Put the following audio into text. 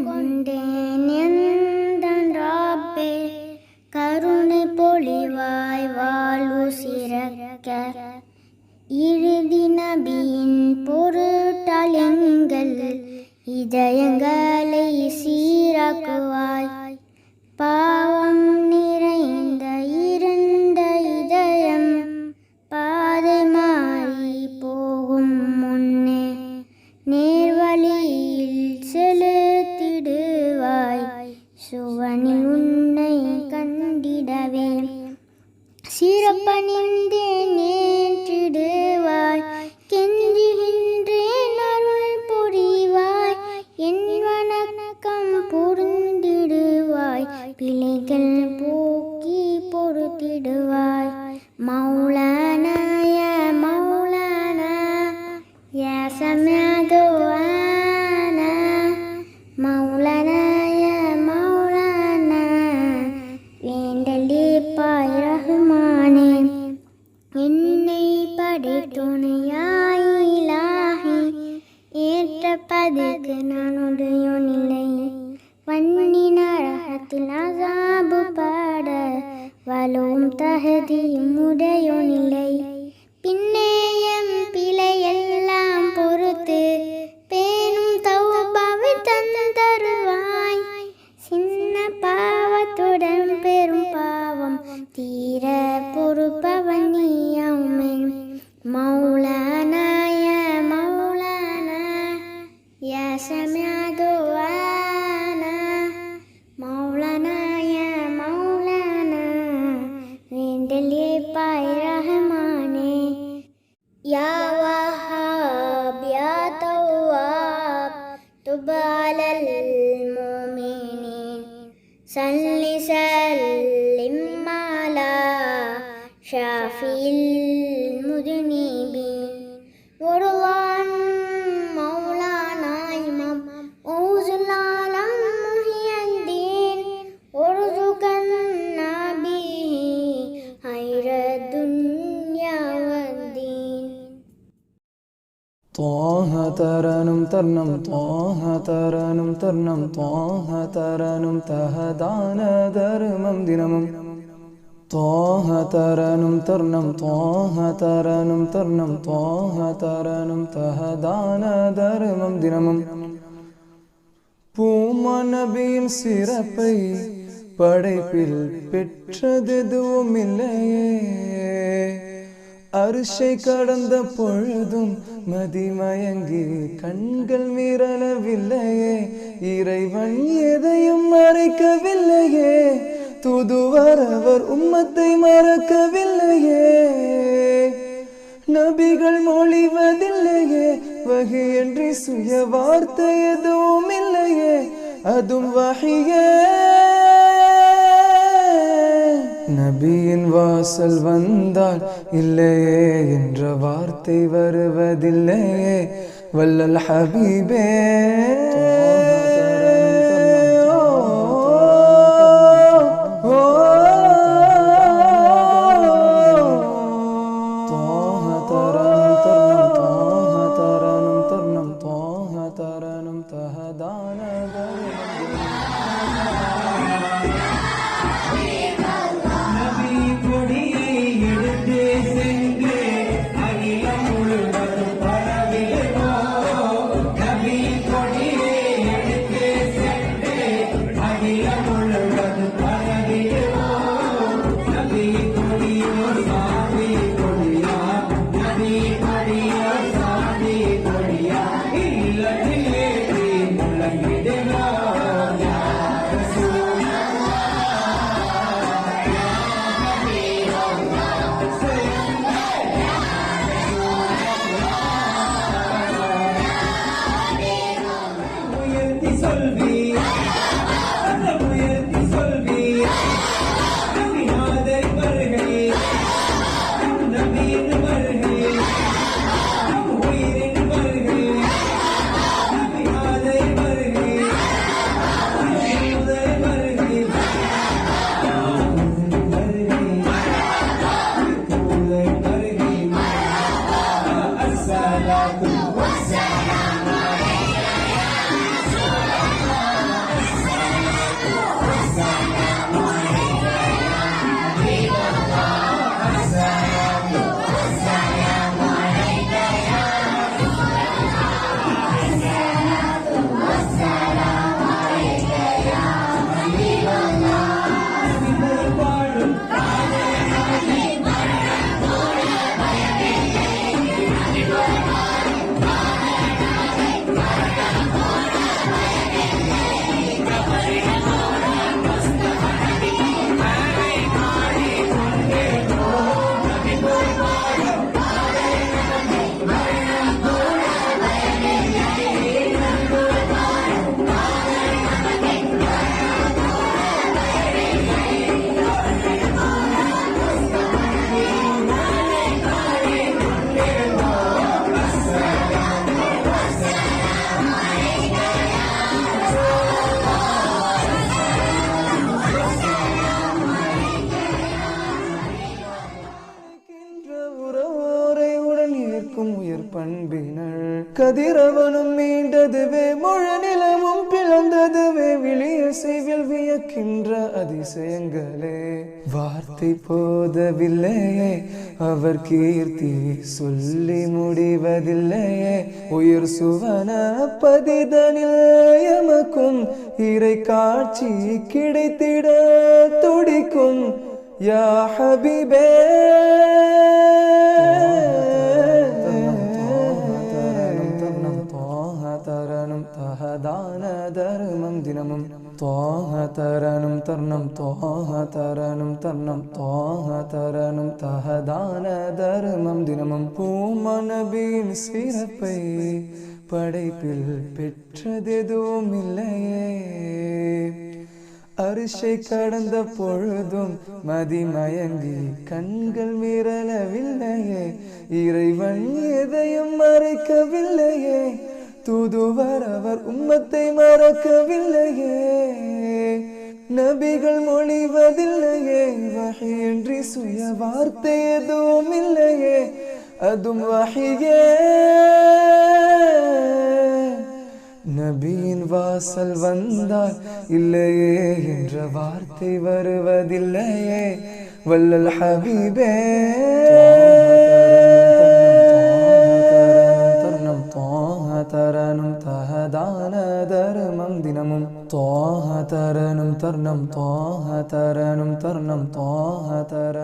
கொண்டேன் எந்தன் ரப்பே, கருணை பொழிவாய் வாழ்வு சிறக்க. இறுதி நபியின் பொருட்டால் எங்கள் இதயங்களை சீராக்குவாய். பாவம் நிறைந்த இருண்ட இதயம் பாதை மாறி போகும் முன்னே நேர்வழியில் செலுத்திடுவாய். சுவனில் உன்னை கண்டிடவே சிறப்பணிந்தே நேற்றிடுவாய். கெஞ்சுகின்றேன் அருள் புரிவாய், என் வணக்கம் புரிந்திடுவாய். பிழைகள் போக்கி பொறுத்திடுவாய். மௌலானா யா மௌலானா யா சமிஅ துஆனா, மௌலானா யா மௌலானா வேண்டலிப்பாய் ரஹ்மானே. என்னை படைத்துணையாய் இலாஹி, ஏற்ற பதுக்கு நான் உடையோனில்லை. வன்னி நரகத்தில் அஸாபு பட வலும் தஹதியும் உடையோனில்லை. பின்னேயம் பிழையெல்லாம் பொறுத்து பேணும் தௌபாவை தந்தருவாய். சின்ன பாவத்துடன் பெரும் பாவம் தீர பொறுப்பவன் நீயாமே. மௌலானா யா மௌலானா யா சமிஅ துஆனா, மௌலானா யா மௌலானா வேண்டலிப்பாய் ரஹ்மானே. யா வஹாப் யா தவ்வாப் துப் அலல் முஃமினீன், சல்லி சல்லிம் அலா ஷாஃபில் முதுனிபீன். ஒருவான் மௌலானா இமாம் ஊசுல் ஆலம் முஹியத்தீன், ஒருசுகன் நபிஹி ஹைரத் துன்யா வத்தீன். ത്വാഹ തരനും തർണം ത്വാഹ തരനും തർണം ത്വാഹ തരനും തഹദാന ധർമ്മം ദിനമും. ത്വാഹ തരനും തർണം ത്വാഹ തരനും തർണം ത്വാഹ തരനും തഹദാന ധർമ്മം ദിനമും. பூமான் நபியின் சிறப்பை படைப்பில் பெற்றதெதுவும் இல்லையே. அரிசை கடந்த பொழுதும் மதிமயங்கி கண்கள் மீறலவில்லையே. இறைவன் எதையும் மறைக்கவில்லையே, தூதுவர் அவர் உம்மத்தை மறக்கவில்லையே. நபிகள் மொழிவதில்லையே, வகையன்றி சுய வார்த்தை எதுவும் இல்லையே, அதுவும் வஹியே. நபியின் வாசல் வந்தால் இல்லையே என்ற வார்த்தை வருவதில்லையே. வல்லல் ஹபீபே கதிரவனும் மீண்டதுவே முழு நிலமும் பிளந்ததுவே விழிய செய்வில் வியக்கின்ற அதிசயங்களே வார்த்தை போதவில்லையே அவர் கீர்த்தி சொல்லி முடிவதில்லையே உயிர் சுவன பதிதனில் எமக்கும் இறை காட்சி கிடைத்திட துடிக்கும் யா ஹபீபே தஹதான தர்மம் தினமும் தோஹ தரணும் தர்ணம் தோஹ தரணும் தர்ணம் தோஹ தரணும் தஹதான தர்மம் தினமும் பூமநபியின் சிறப்பை படைப்பில் பெற்றதெதுவும் இல்லையே அரிசை கடந்த பொழுதும் மதிமயங்கி கண்கள் மிரளவில்லையே இறைவன் எதையும் மறைக்கவில்லையே தூதுவர் அவர் உம்மத்தை மறக்கவில்லையே நபிகள் மொழிவதில்லையே வஹியின்றி சுய வார்த்தை எதுவும் இல்லையே அதும் வஹியே நபியின் வாசல் வந்தால் இல்லையே என்ற வார்த்தை வருவதில்லையே வல்லல் ஹபீபே தரணும் தஹதான தர்மம் தினமும் தோஹ தரணும் தர்ணம் தோஹ தரணும் தர்ணம் தோஹ தர